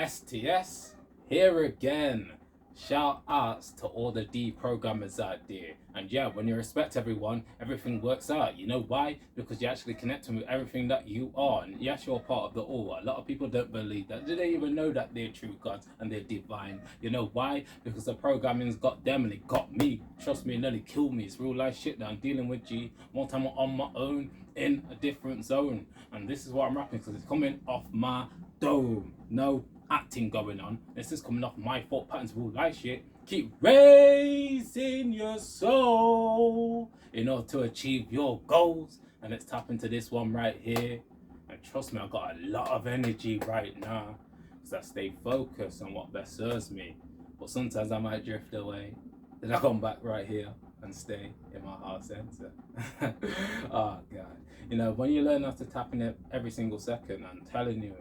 STS here again. Shout outs to all the D programmers out there. And yeah, when you respect everyone, everything works out. You know why? Because you're actually connecting with everything that you are. And yes, you're part of the all. A lot of people don't believe that. They don't even know that they're true gods and they're divine. You know why? Because the programming's got them and it got me. Trust me, it nearly killed me. It's real life shit that I'm dealing with, G. One time I'm on my own in a different zone. And this is what I'm rapping because it's coming off my dome. No acting going on. This is coming off my thought patterns, real life shit. Keep raising your soul in order to achieve your goals. And let's tap into this one right here. And trust me, I got a lot of energy right now because I stay focused on what best serves me. But sometimes I might drift away. Then I come back right here and stay in my heart center. Oh God. You know, when you learn how to tap in it every single second, I'm telling you,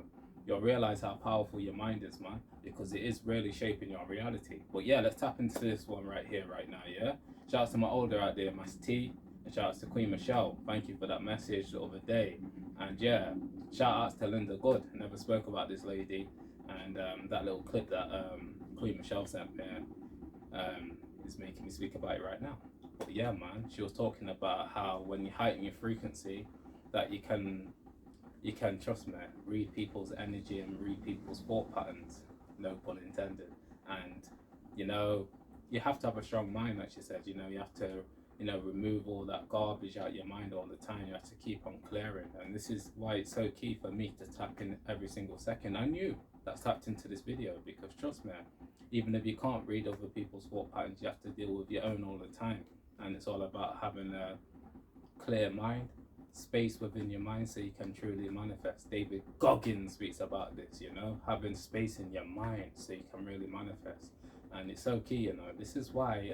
you'll realize how powerful your mind is, man, because it is really shaping your reality. But yeah, let's tap into this one right here, right now, yeah? Shout out to my older out there, Master T, and shout out to Queen Michelle. Thank you for that message the other day. And yeah, shout out to Linda Good. I never spoke about this lady, and that little clip that Queen Michelle sent me is making me speak about it right now. But yeah, man, she was talking about how when you heighten your frequency, that you can, trust me, read people's energy and read people's thought patterns, no pun intended. And you know, you have to have a strong mind, like she said. You know, you have to, remove all that garbage out your mind all the time. You have to keep on clearing, and this is why it's so key for me to tap in every single second. I knew that's tapped into this video because trust me, even if you can't read other people's thought patterns, you have to deal with your own all the time. And it's all about having a clear mind, space within your mind so you can truly manifest. David Goggins speaks about this, having space in your mind so you can really manifest. And it's so key, this is why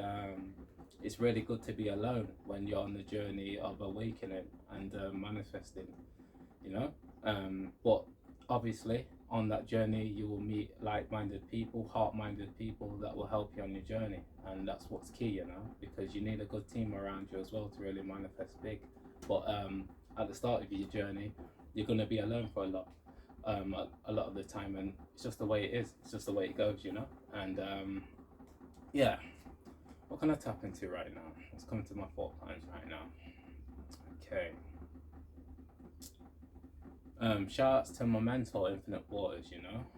it's really good to be alone when you're on the journey of awakening and manifesting, but obviously on that journey you will meet like-minded people, heart-minded people that will help you on your journey. And that's what's key, because you need a good team around you as well to really manifest big. But at the start of your journey, you're going to be alone for a lot of the time, and it's just the way it is. It's just the way it goes, And yeah, what can I tap into right now? Let's come to my thought patterns right now. Okay. Shout outs to my mentor, Infinite Waters,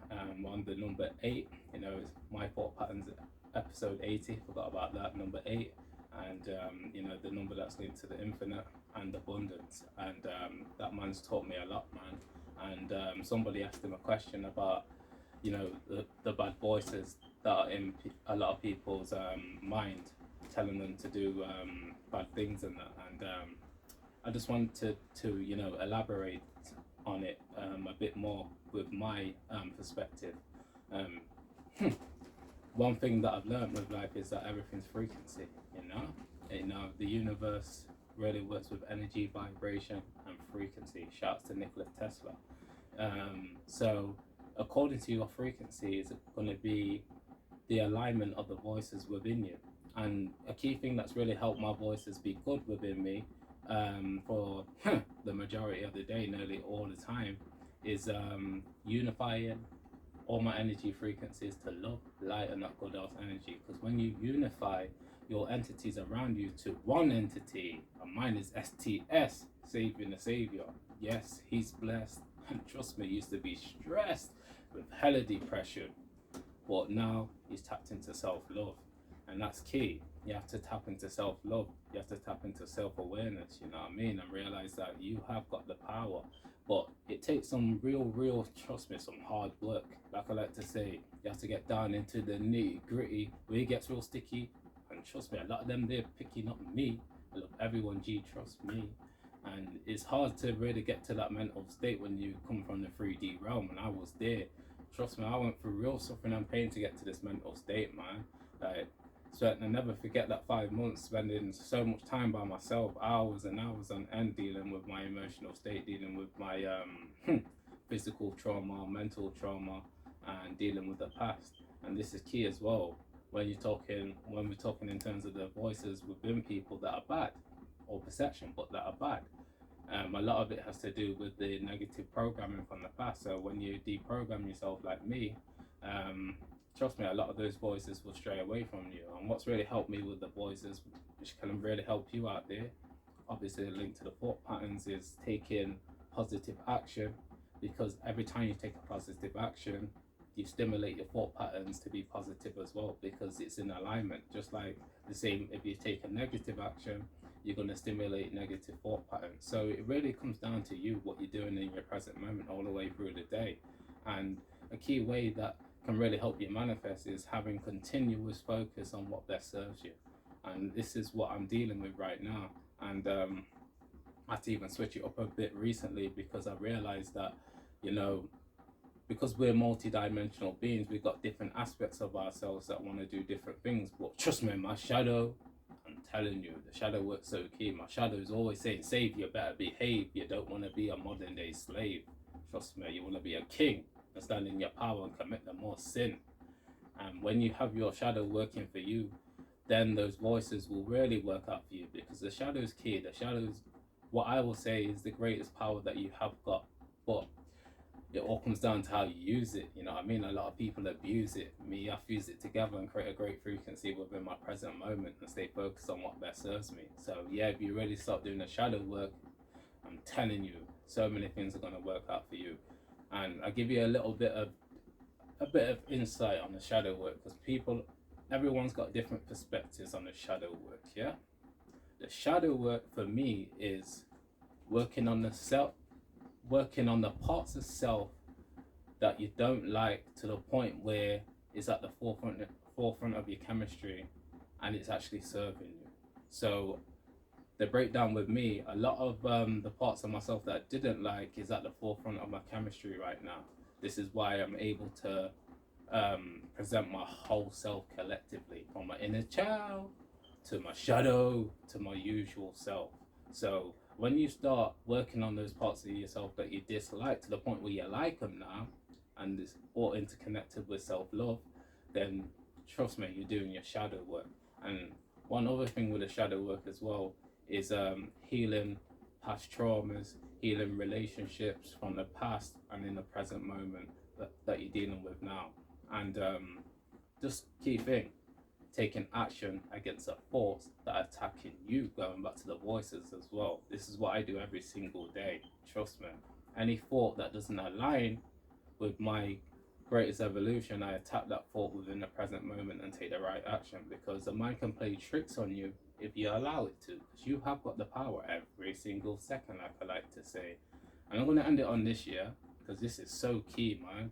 on the number 8, it's my thought patterns episode 80, forgot about that, number 8. And the number that's linked to the infinite and abundance. And that man's taught me a lot, man. And somebody asked him a question about the bad voices that are in a lot of people's mind, telling them to do bad things and that. And I just wanted to elaborate on it a bit more with my perspective. One thing that I've learned with life is that everything's frequency, the universe really works with energy, vibration, and frequency. Shouts to Nikola Tesla. So according to your frequency is going to be the alignment of the voices within you. And a key thing that's really helped my voices be good within me for the majority of the day, nearly all the time, is unifying all my energy frequencies to love, light, and that good earth energy. Because when you unify your entities around you to one entity, and mine is STS, saving the savior. Yes, he's blessed, and trust me, he used to be stressed with hella depression, but now he's tapped into self-love, and that's key. You have to tap into self-love, you have to tap into self-awareness, and realize that you have got the power. But it takes some real, trust me, some hard work. Like I like to say, you have to get down into the nitty-gritty where it gets real sticky. And trust me, a lot of them, they're picking up me. I love everyone, G, trust me. And it's hard to really get to that mental state when you come from the 3D realm. And I was there. Trust me, I went through real suffering and pain to get to this mental state, man. So I never forget that 5 months spending so much time by myself, hours and hours on end, dealing with my emotional state, dealing with my physical trauma, mental trauma, and dealing with the past. And this is key as well when we're talking in terms of the voices within people that are bad, or perception, but that are bad. A lot of it has to do with the negative programming from the past. So when you deprogram yourself like me, um, trust me, a lot of those voices will stray away from you. And what's really helped me with the voices, which can really help you out there, obviously a link to the thought patterns, is taking positive action, because every time you take a positive action, you stimulate your thought patterns to be positive as well, because it's in alignment. Just like the same, if you take a negative action, you're going to stimulate negative thought patterns. So it really comes down to you, what you're doing in your present moment all the way through the day. And a key way that can really help you manifest is having continuous focus on what best serves you. And this is what I'm dealing with right now. And I had to even switch it up a bit recently, because I realized that, you know, because we're multi-dimensional beings, we've got different aspects of ourselves that want to do different things. But trust me, my shadow, I'm telling you, the shadow works so key. My shadow is always saying, Savior, better behave. You don't want to be a modern day slave. Trust me, you want to be a king and stand in your power and commit the more sin. And when you have your shadow working for you, then those voices will really work out for you, because the shadow is key. The shadow is, what I will say, is the greatest power that you have got. But it all comes down to how you use it. You know what I mean? A lot of people abuse it. Me, I fuse it together and create a great frequency within my present moment and stay focused on what best serves me. So yeah, if you really start doing the shadow work, I'm telling you, so many things are going to work out for you. And I'll give you a bit of insight on the shadow work, because everyone's got different perspectives on the shadow work. Yeah, the shadow work for me is working on the parts of self that you don't like, to the point where it's at the forefront of your chemistry and it's actually serving you. So the breakdown with me, a lot of the parts of myself that I didn't like is at the forefront of my chemistry right now. This is why I'm able to present my whole self collectively, from my inner child to my shadow to my usual self. So when you start working on those parts of yourself that you dislike to the point where you like them now, and it's all interconnected with self-love, then trust me, you're doing your shadow work. And one other thing with the shadow work as well is healing past traumas, healing relationships from the past and in the present moment that you're dealing with now. And just key thing, taking action against the thoughts that are attacking you, going back to the voices as well. This is what I do every single day, trust me. Any thought that doesn't align with my greatest evolution, I attack that thought within the present moment and take the right action, because the mind can play tricks on you if you allow it to, because you have got the power every single second, like I like to say. And I'm going to end it on this year, because this is so key, man.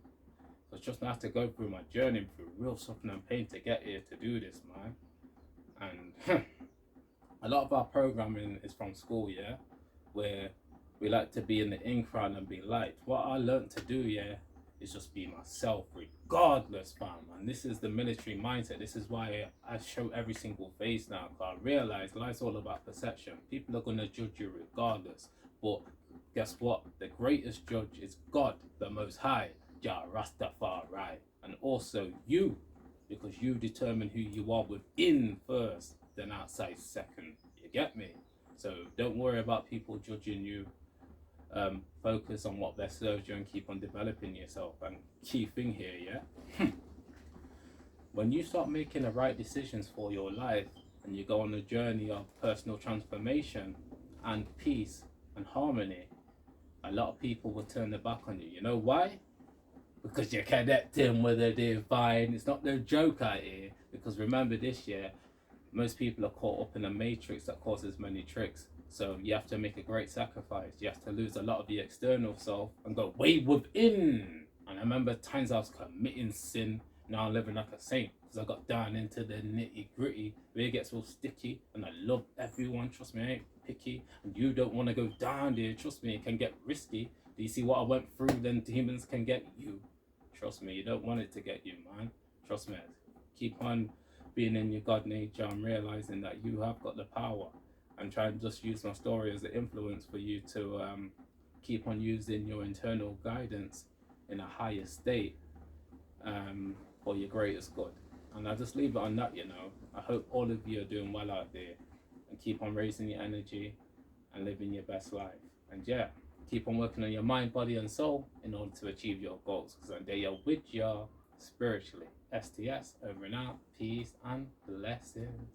Because just I have to go through my journey through real suffering and pain to get here to do this, man. And a lot of our programming is from school, yeah, where we like to be in the in crowd and be liked. What I learned to do, yeah, is just be myself regardless, fam. And this is the military mindset. This is why I show every single face now, because I realize life's all about perception. People are going to judge you regardless. But guess what? The greatest judge is God, the Most High, Jah Rastafari. And also you, because you determine who you are within first, then outside second. You get me? So don't worry about people judging you. Focus on what best serves you and keep on developing yourself. And key thing here, yeah, when you start making the right decisions for your life and you go on a journey of personal transformation and peace and harmony, a lot of people will turn their back on you. You know why? Because you're connecting with the divine. It's not no joke out here, because remember, this year most people are caught up in a matrix that causes many tricks. So you have to make a great sacrifice. You have to lose a lot of the external self and go way within. And I remember times I was committing sin. Now I'm living like a saint, because I got down into the nitty gritty where it gets all sticky. And I love everyone. Trust me, I ain't picky. And you don't want to go down there. Trust me, it can get risky. Do you see what I went through? Then demons can get you. Trust me, you don't want it to get you, man. Trust me. Keep on being in your God nature and realizing that you have got the power. And try and just use my story as an influence for you to keep on using your internal guidance in a higher state for your greatest good. And I'll just leave it on that, you know. I hope all of you are doing well out there and keep on raising your energy and living your best life. And yeah, keep on working on your mind, body and soul in order to achieve your goals, because one day you're with you spiritually. STS, over and out. Peace and blessings.